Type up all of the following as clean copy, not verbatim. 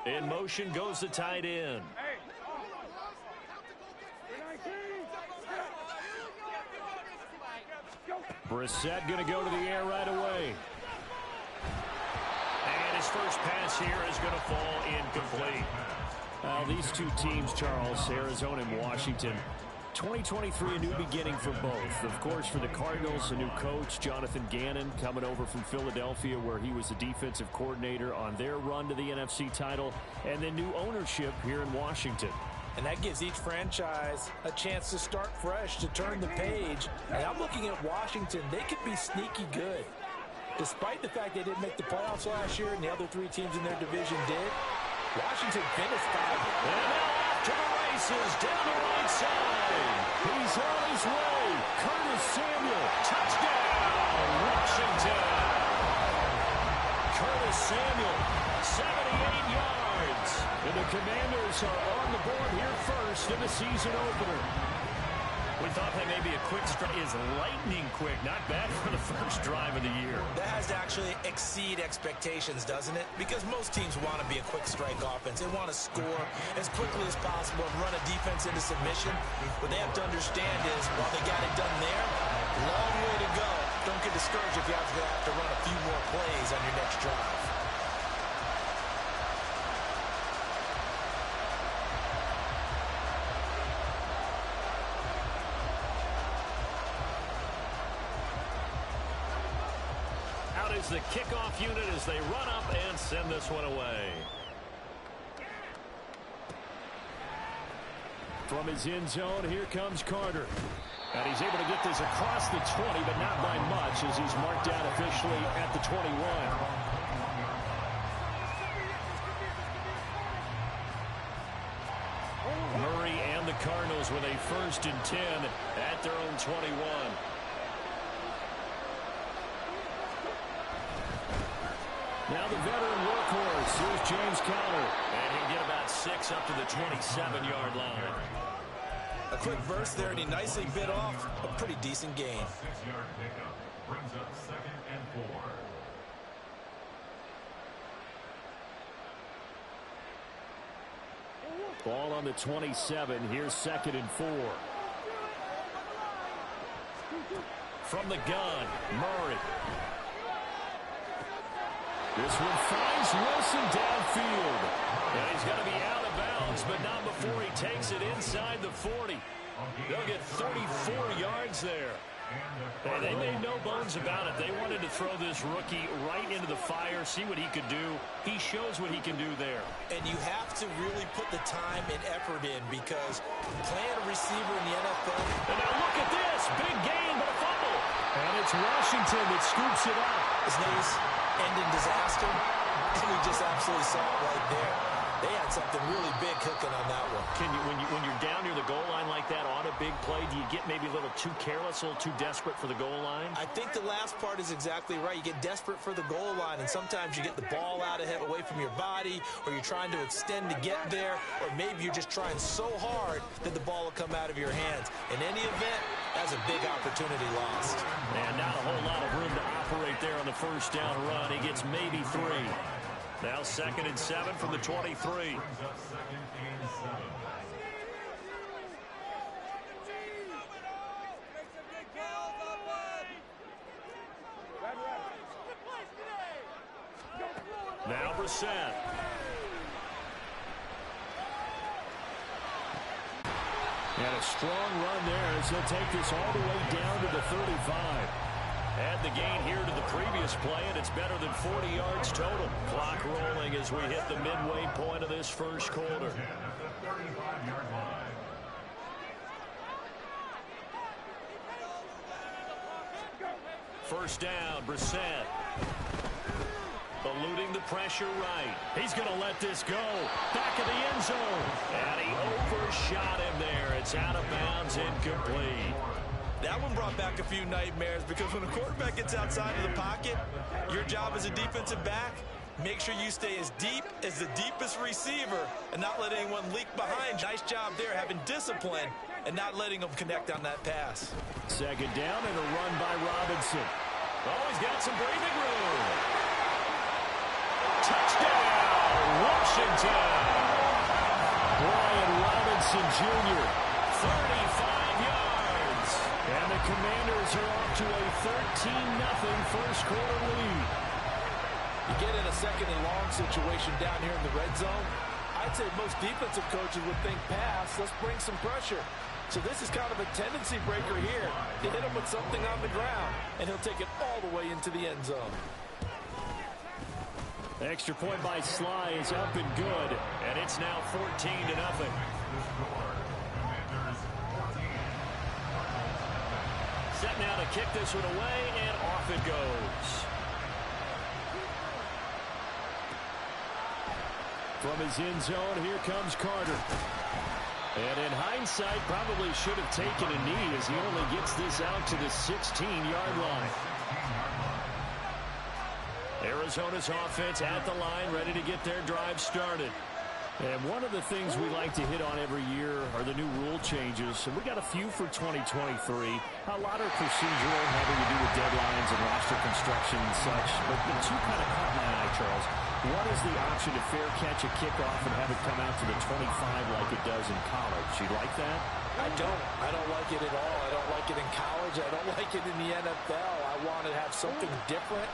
In motion goes the tight end. Brissett going to go to the air right away. And his first pass here is going to fall incomplete. Well, these two teams, Charles, Arizona and Washington, 2023, a new beginning for both. Of course, for the Cardinals, a new coach, Jonathan Gannon, coming over from Philadelphia, where he was the defensive coordinator on their run to the NFC title, and then new ownership here in Washington. And that gives each franchise a chance to start fresh, to turn the page. And I'm looking at Washington. They could be sneaky good. Despite the fact they didn't make the playoffs last year and the other three teams in their division did, Washington finished 5. And now off to the races down the right side. He's on his way. Curtis Samuel. Touchdown, Washington. Curtis Samuel, 78 yards. And the Commanders are on the board here first in the season opener. We thought that maybe a quick strike is lightning quick. Not bad for the first drive of the year. That has to actually exceed expectations, doesn't it? Because most teams want to be a quick strike offense. They want to score as quickly as possible and run a defense into submission. What they have to understand is, while they got it done there, long way to go. Don't get discouraged if you have to run a few more plays on your next drive. Is the kickoff unit as they run up and send this one away. From his end zone, here comes Carter. And he's able to get this across the 20, but not by much as he's marked down officially at the 21. Murray and the Cardinals with a 1st and 10 at their own 21. Now the veteran workhorse. Here's James Conner. And he'll get about 6 up to the 27-yard line. A quick burst there, and he nicely bit off a pretty decent gain. 6-yard pickup brings up 2nd and 4. Ball on the 27. Here's 2nd and 4. From the gun, Murray. This one finds Wilson downfield. And he's going to be out of bounds, but not before he takes it inside the 40. They'll get 34 yards there. And they made no bones about it. They wanted to throw this rookie right into the fire, see what he could do. He shows what he can do there. And you have to really put the time and effort in, because playing a receiver in the NFL. And now look at this. Big gain, but a fumble. And it's Washington that scoops it up. His name's ending disaster, and we just absolutely saw it right there. They had something really big cooking on that one. Can you, when you're down near the goal line like that on a big play, do you get maybe a little too careless, a little too desperate for the goal line? I think the last part is exactly right. You get desperate for the goal line, and sometimes you get the ball out ahead, away from your body, or you're trying to extend to get there, or maybe you're just trying so hard that the ball will come out of your hands. In any event, that's a big opportunity lost. And not a whole lot of room to operate there on the first down run. He gets maybe 3. Now 2nd and 7 from the 23. Now Brissett. And a strong run there as he'll take this all the way down to the 35. Add the gain here to the previous play, and it's better than 40 yards total. Clock rolling as we hit the midway point of this first quarter. First down, Brissett. Eluding the pressure right. He's going to let this go. Back of the end zone. And he overshot him there. It's out of bounds, incomplete. That one brought back a few nightmares, because when a quarterback gets outside of the pocket, your job as a defensive back, make sure you stay as deep as the deepest receiver and not let anyone leak behind. Nice job there, having discipline and not letting them connect on that pass. 2nd down and a run by Robinson. Oh, he's got some breathing room. Touchdown, Washington. Brian Robinson Jr., 35 yards. And the Commanders are off to a 13-0 first quarter lead. You get in a second and long situation down here in the red zone, I'd say most defensive coaches would think pass, let's bring some pressure. So this is kind of a tendency breaker here. You hit him with something on the ground, and he'll take it all the way into the end zone. Extra point by Sly is up and good, and it's now 14-0. Set now to kick this one away, and off it goes. From his end zone, here comes Carter. And in hindsight, probably should have taken a knee as he only gets this out to the 16-yard line. Arizona's offense at the line, ready to get their drive started. And one of the things we like to hit on every year are the new rule changes. And we got a few for 2023. A lot are procedural, having to do with deadlines and roster construction and such. But the two kind of caught my eye, Charles. One is the option to fair catch a kickoff and have it come out to the 25 like it does in college. You like that? I don't like it at all. I don't like it in college. I don't like it in the NFL. I want to have something different.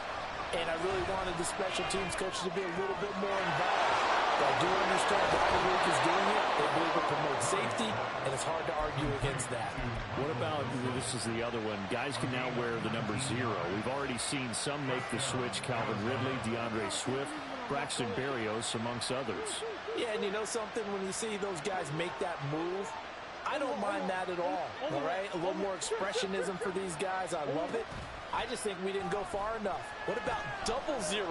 And I really wanted the special teams coaches to be a little bit more involved. But I do understand why the league is doing it. They believe it promotes safety, and it's hard to argue against that. What about, this is the other one, guys can now wear the number 0. We've already seen some make the switch, Calvin Ridley, DeAndre Swift, Braxton Berrios, amongst others. Yeah, and you know something? When you see those guys make that move, I don't mind that at all right? A little more expressionism for these guys. I love it. I just think we didn't go far enough. What about double 0,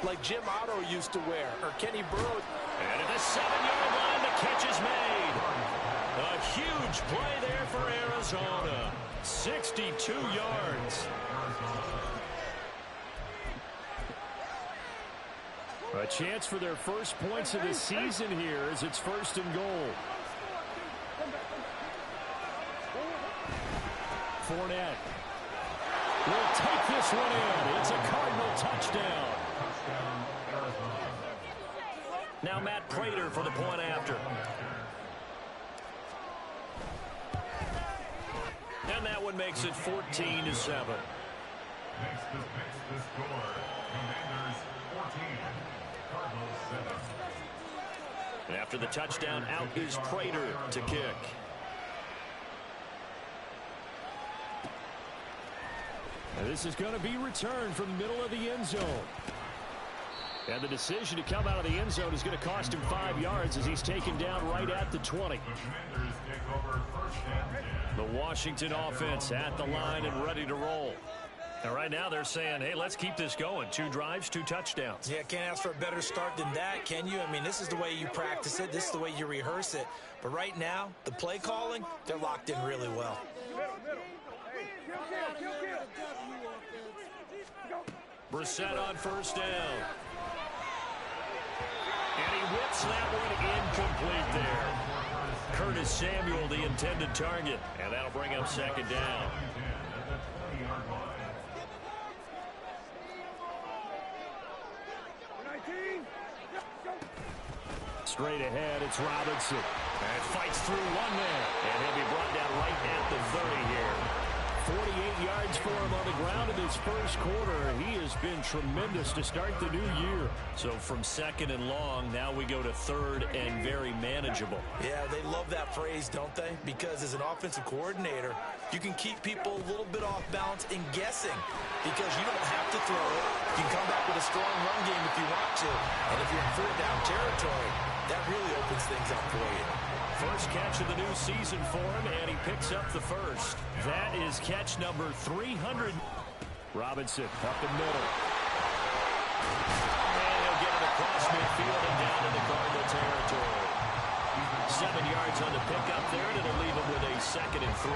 like Jim Otto used to wear, or Kenny Burrow? And at the 7-yard line, the catch is made. A huge play there for Arizona. 62 yards. A chance for their first points of the season here as it's 1st and goal. Fournette will take this one in. It's a Cardinal touchdown. Now Matt Prater for the point after. And that one makes it 14-7. Next to score, Commanders 14, Cardinals 7. After the touchdown, out is Prater to kick. And this is going to be returned from the middle of the end zone. And the decision to come out of the end zone is going to cost him 5 yards as he's taken down right at the 20. The Washington offense at the line and ready to roll. And right now they're saying, hey, let's keep this going. 2 drives, 2 touchdowns. Yeah, can't ask for a better start than that, can you? I mean, this is the way you practice it. This is the way you rehearse it. But right now, the play calling, they're locked in really well. Brissett on first down. And he whips that one incomplete there. Curtis Samuel, the intended target. And that'll bring up 2nd down. Straight ahead, it's Robinson. And fights through one there. And he'll be brought down right at the 30 here. 48 yards for him on the ground in his first quarter. He has been tremendous to start the new year. So from 2nd and long, now we go to 3rd and very manageable. Yeah, they love that phrase, don't they? Because as an offensive coordinator, you can keep people a little bit off balance and guessing because you don't have to throw it. You can come back with a strong run game if you want to. And if you're in 4th-down territory, that really opens things up for you. First catch of the new season for him, and he picks up the first. That is catch number 300. Robinson up the middle. And he'll get it across midfield and down in the Cardinal territory. 7 yards on the pickup there, and it'll leave him with a 2nd and 3.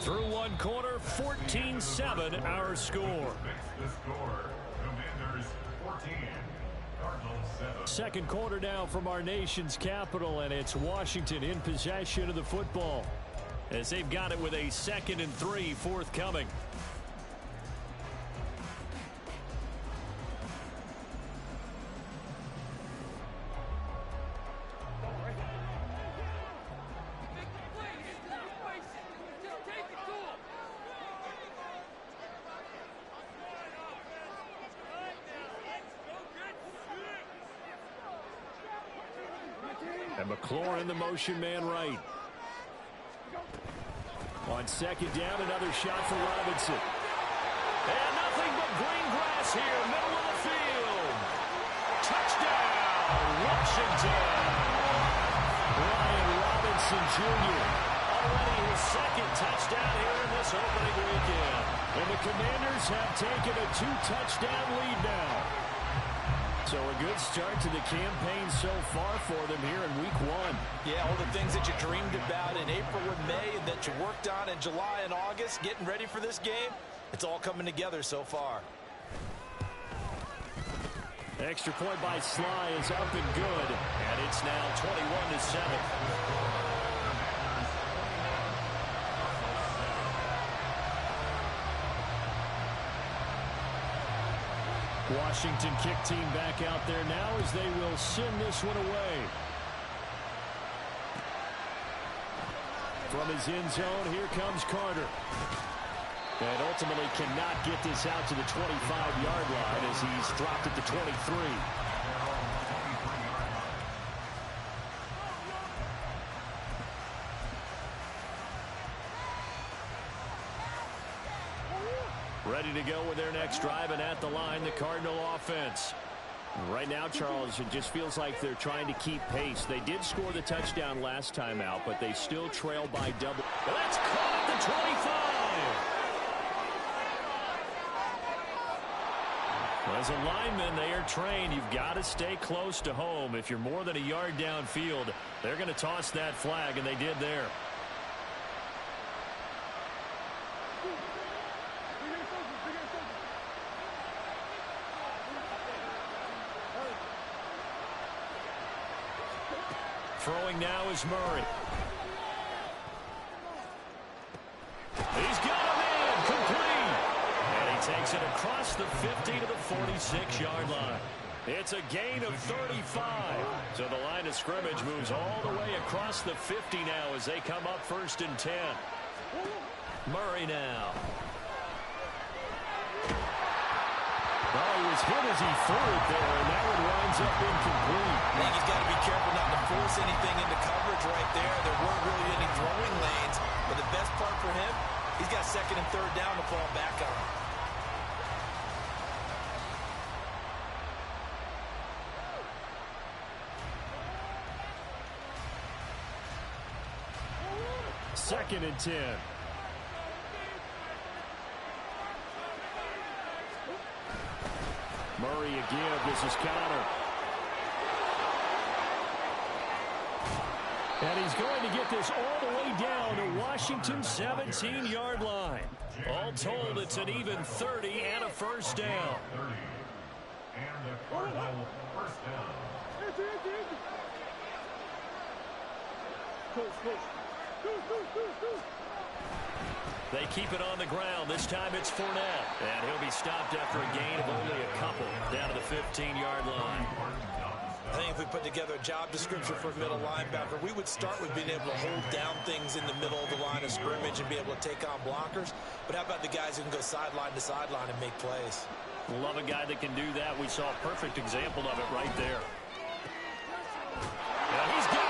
Through one quarter, 14-7 our score. Next to score, Commanders 14, Cardinals 7. 2nd quarter now from our nation's capital, and it's Washington in possession of the football. as they've got it with a 2nd and 3 forthcoming. And McLaurin, the motion man right. On 2nd down, another shot for Robinson. And nothing but green grass here, middle of the field. Touchdown, Washington. Ryan Robinson Jr. already his 2nd touchdown here in this opening weekend. And the Commanders have taken a 2-touchdown lead now. So a good start to the campaign so far for them here in week 1. Yeah, all the things that you dreamed about in April and May and that you worked on in July and August, getting ready for this game, it's all coming together so far. Extra point by Sly is up and good. And it's now 21-7. Washington kick team back out there now as they will send this one away. From his end zone, here comes Carter. And ultimately cannot get this out to the 25-yard line as he's dropped at the 23. Ready to go with their next drive, and at the line, the Cardinal offense. Right now, Charles, it just feels like they're trying to keep pace. They did score the touchdown last time out, but they still trail by double. That's caught at the 25. As a lineman, they are trained. You've got to stay close to home. If you're more than a yard downfield, they're going to toss that flag, and they did there. Throwing now is Murray. He's got him in, complete. And he takes it across the 50 to the 46-yard line. It's a gain of 35. So the line of scrimmage moves all the way across the 50 now as they come up 1st and 10. Murray now. Well, he was hit as he threw it there, and that one winds up incomplete. I think he's got to be careful not to force anything into coverage right there. There weren't really any throwing lanes, but the best part for him, he's got 2nd and 3rd down to fall back on. Second and 10. Murray again. This is Connor. And he's going to get this all the way down to Washington's 17-yard line. All told, it's an even 30 and a 1st down. And the Cardinal 1st down. They keep it on the ground. This time it's Fournette. And he'll be stopped after a gain of only a couple down to the 15-yard line. I think if we put together a job description for a middle linebacker, we would start with being able to hold down things in the middle of the line of scrimmage and be able to take on blockers. But how about the guys who can go sideline to sideline and make plays? Love a guy that can do that. We saw a perfect example of it right there. And he's got it.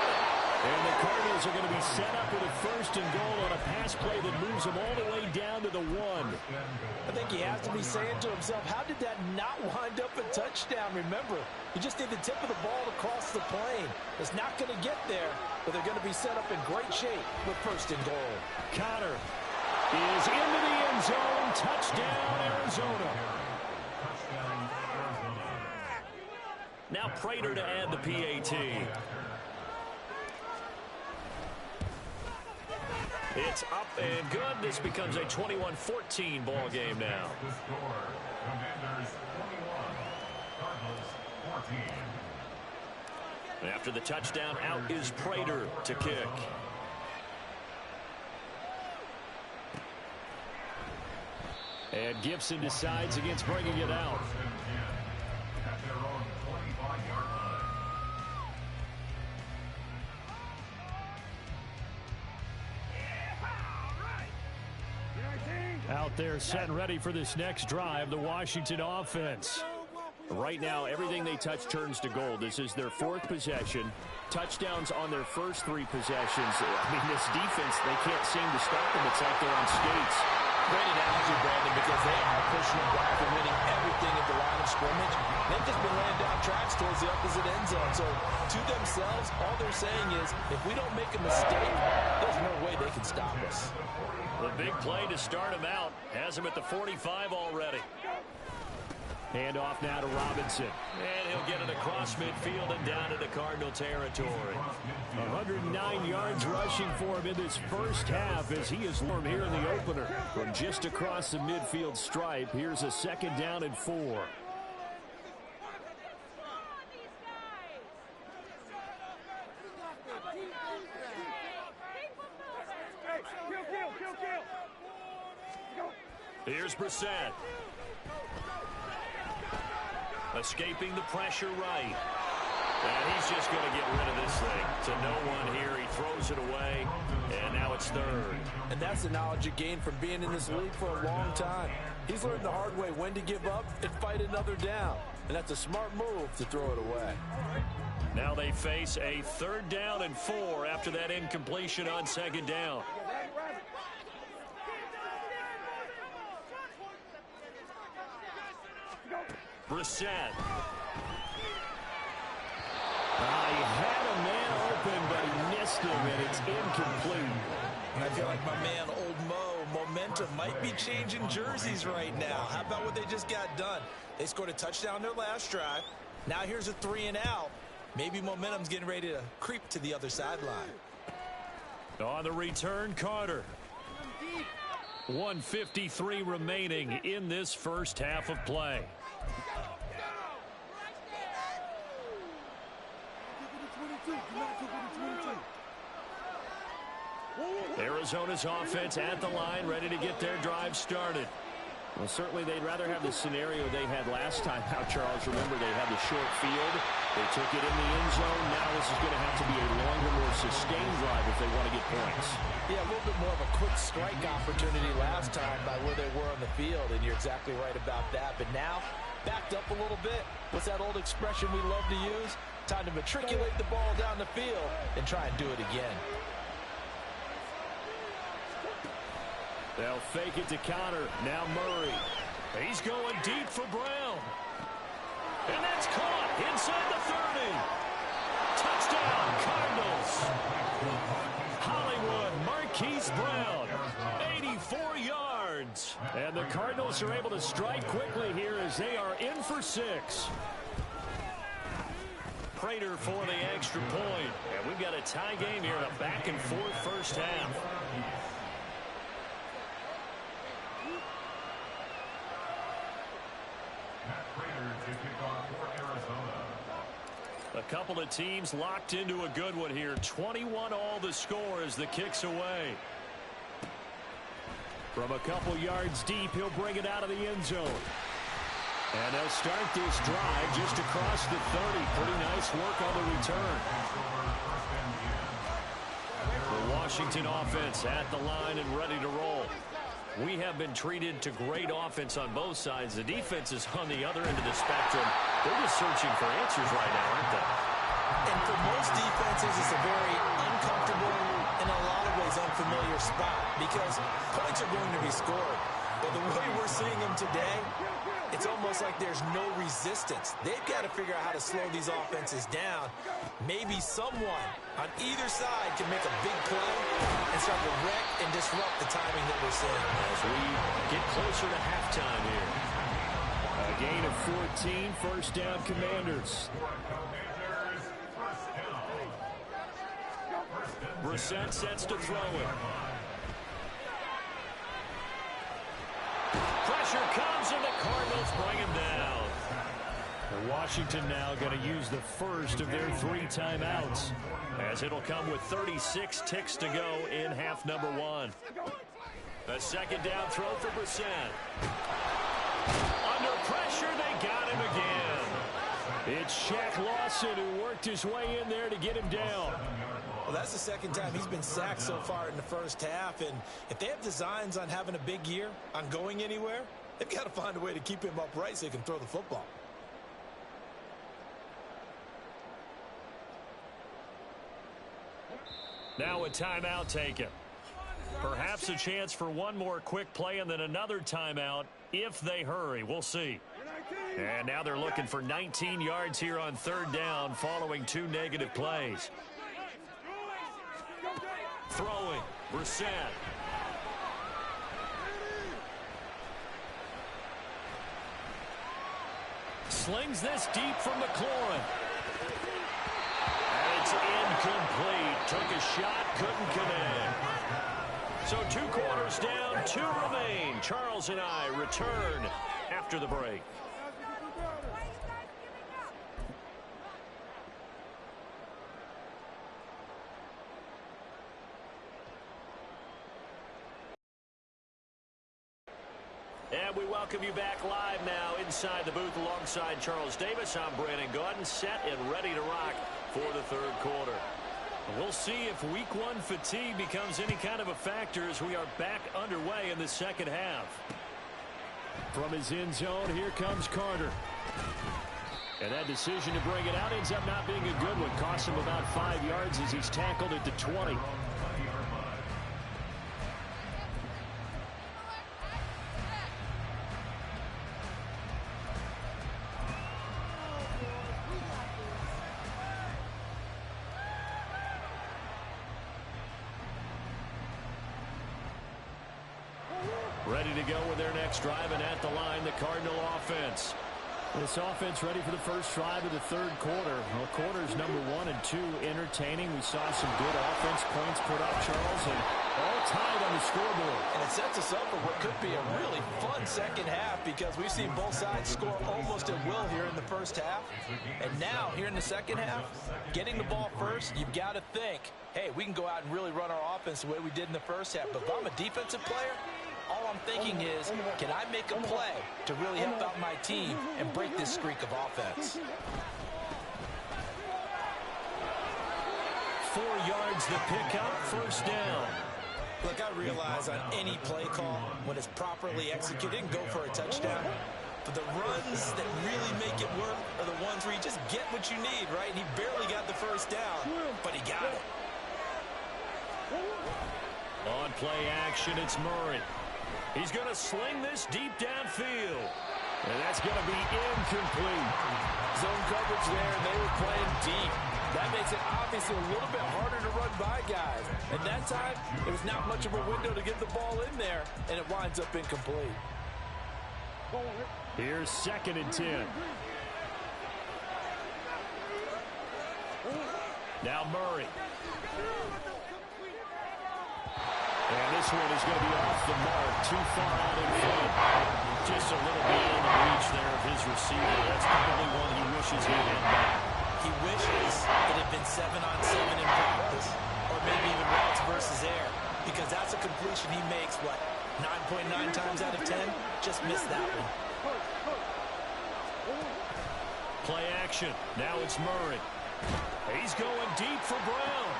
And the Cardinals are going to be set up with a 1st and goal on a pass play that moves them all the way down to the 1. I think he has to be saying to himself, how did that not wind up a touchdown? Remember, you just need the tip of the ball to cross the plane. It's not going to get there, but they're going to be set up in great shape with 1st and goal. Connor is into the end zone. Touchdown, Arizona. Now Prater to add the PAT. It's up and good. This becomes a 21-14 ball game now. The score, Commanders 21, Cardinals 14. After the touchdown, out is Prater to kick. And Gibson decides against bringing it out. At their own 25-yard line. Out there set and ready for this next drive, the Washington offense. Right now, everything they touch turns to gold. This is their fourth possession. Touchdowns on their first three possessions. I mean, this defense, they can't seem to stop them. It's like they're on skates. Great analogy, Brandon, because they are pushing them back and winning everything at the line of scrimmage. They've just been laying down tracks towards the opposite end zone. So, to themselves, all they're saying is, if we don't make a mistake, there's no way they can stop us. The big play to start him out has him at the 45 already. Hand off now to Robinson. And he'll get it across midfield and down into Cardinal territory. 109 yards rushing for him in this first half as he is warm here in the opener. From just across the midfield stripe, here's a 2nd down and 4. Here's Brissett. Escaping the pressure right. And he's just going to get rid of this thing. To no one here. He throws it away. And now it's 3rd. And that's the knowledge you gain from being in this league for a long time. He's learned the hard way when to give up and fight another down. And that's a smart move to throw it away. Now they face a 3rd down and 4 after that incompletion on 2nd down. Brissett. He had a man open, but he missed him, and it's incomplete. And I feel like my man, Old Mo, momentum might be changing jerseys right now. How about what they just got done? They scored a touchdown their last drive. Now here's a 3 and out. Maybe momentum's getting ready to creep to the other sideline. On the return, Carter. 1:53 remaining in this first half of play. Arizona's offense at the line, ready to get their drive started. Well, certainly they'd rather have the scenario they had last time out, Charles. Remember, they had the short field. They took it in the end zone. Now this is going to have to be a longer, more sustained drive if they want to get points. Yeah, a little bit more of a quick strike opportunity last time by where they were on the field, and you're exactly right about that. But now, backed up a little bit. What's that old expression we love to use? Time to matriculate the ball down the field and try and do it again. They'll fake it to Connor. Now Murray. He's going deep for Brown. And that's caught inside the 30. Touchdown, Cardinals. Hollywood, Marquise Brown. 84 yards. And the Cardinals are able to strike quickly here as they are in for 6. Prater for the extra point. And we've got a tie game here in a back-and-forth first half. A couple of teams locked into a good one here. 21 all the score as the kick's away. From a couple yards deep, he'll bring it out of the end zone. And they'll start this drive just across the 30. Pretty nice work on the return. The Washington offense at the line and ready to roll. We have been treated to great offense on both sides. The defense is on the other end of the spectrum. They're just searching for answers right now, aren't they? And for most defenses, it's a very uncomfortable, in a lot of ways, unfamiliar spot because points are going to be scored. But the way we're seeing them today, it's almost like there's no resistance. They've got to figure out how to slow these offenses down. Maybe someone on either side can make a big play and start to wreck and disrupt the timing that we're seeing. As we get closer to halftime here. A gain of 14, first down Commanders. Brissett sets to throw it. Pressure comes and the Cardinals bring him down. Washington now going to use the first of their 3 timeouts as it'll come with 36 ticks to go in half number 1. A second down throw for Brissett. Under pressure, they got him again. It's Shaq Lawson who worked his way in there to get him down. Well, that's the second time he's been sacked so far in the first half. And if they have designs on having a big year, on going anywhere, they've got to find a way to keep him upright so he can throw the football. Now a timeout taken. Perhaps a chance for one more quick play and then another timeout if they hurry. We'll see. And now they're looking for 19 yards here on third down following 2 negative plays. Throwing, Brissett. Slings this deep from McLaurin. And it's incomplete. Took a shot, couldn't connect. So 2 quarters down, 2 remain. Charles and I return after the break. And we welcome you back live now inside the booth alongside Charles Davis. I'm Brandon Gaudin, set and ready to rock for the third quarter. We'll see if week 1 fatigue becomes any kind of a factor as we are back underway in the second half. From his end zone, here comes Carter. And that decision to bring it out ends up not being a good one. Cost him about 5 yards as he's tackled at the 20. Ready to go with their next drive, and at the line, the Cardinal offense. This offense ready for the first drive of the third quarter. Well, quarters number 1 and 2 entertaining. We saw some good offense points put up, Charles, and all tied on the scoreboard. And it sets us up for what could be a really fun second half because we've seen both sides score almost at will here in the first half. And now, here in the second half, getting the ball first, you've got to think, hey, we can go out and really run our offense the way we did in the first half. But if I'm a defensive player, all I'm thinking is, can I make a play to really help out my team and break this streak of offense? 4 yards the pickup, first down. Look, I realize on any play call, when it's properly executed, and go for a touchdown. But the runs that really make it work are the ones where you just get what you need, right? And he barely got the first down, but he got it. On play action, it's Murray. He's going to sling this deep downfield. And that's going to be incomplete. Zone coverage there, and they were playing deep. That makes it obviously a little bit harder to run by guys. At that time, it was not much of a window to get the ball in there, and it winds up incomplete. Here's 2nd and 10. Now Murray. And this one is going to be off the mark, too far out in front. Just a little bit in the reach there of his receiver. That's probably one he wishes he had back. He wishes it had been 7-on-7 in practice, or maybe even routes versus air, because that's a completion he makes, what, 9.9 times out of 10? Just missed that one. Play action. Now it's Murray. He's going deep for Brown.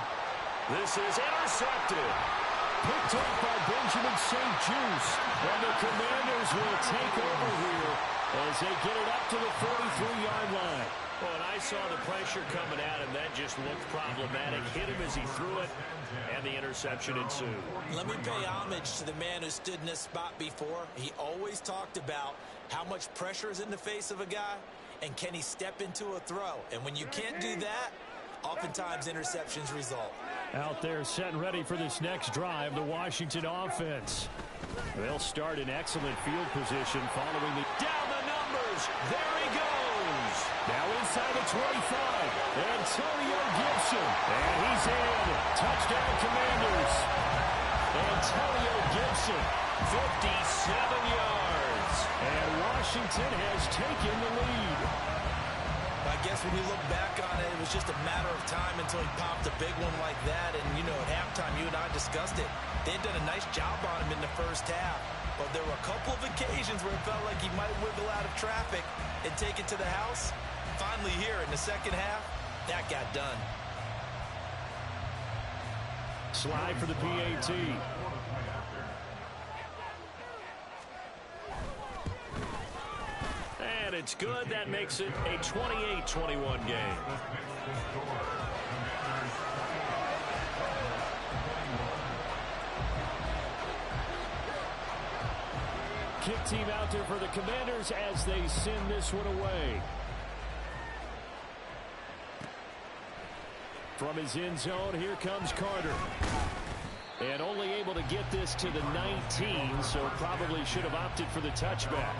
This is intercepted. Picked up by Benjamin St. Juice. And the Commanders will take over here as they get it up to the 43-yard line. Well, and I saw the pressure coming at him. That just looked problematic. Hit him as he threw it, and the interception ensued. Let me pay homage to the man who stood in this spot before. He always talked about how much pressure is in the face of a guy, and can he step into a throw. And when you can't do that, oftentimes interceptions result. Out there set and ready for this next drive, the Washington offense. They'll start in excellent field position following the... Down the numbers! There he goes! Now inside the 25. Antonio Gibson. And he's in. Touchdown Commanders. Antonio Gibson, 57 yards. And Washington has taken the lead. By guess when we look back on it, it was just a matter of time until he popped a big one like that. And, you know, at halftime, you and I discussed it. They had done a nice job on him in the first half. But there were a couple of occasions where it felt like he might wiggle out of traffic and take it to the house. Finally here in the second half, that got done. Slide for the PAT. And it's good. That makes it a 28-21 game. Kick team out there for the Commanders as they send this one away. From his end zone, here comes Carter. And only able to get this to the 19, so probably should have opted for the touchback.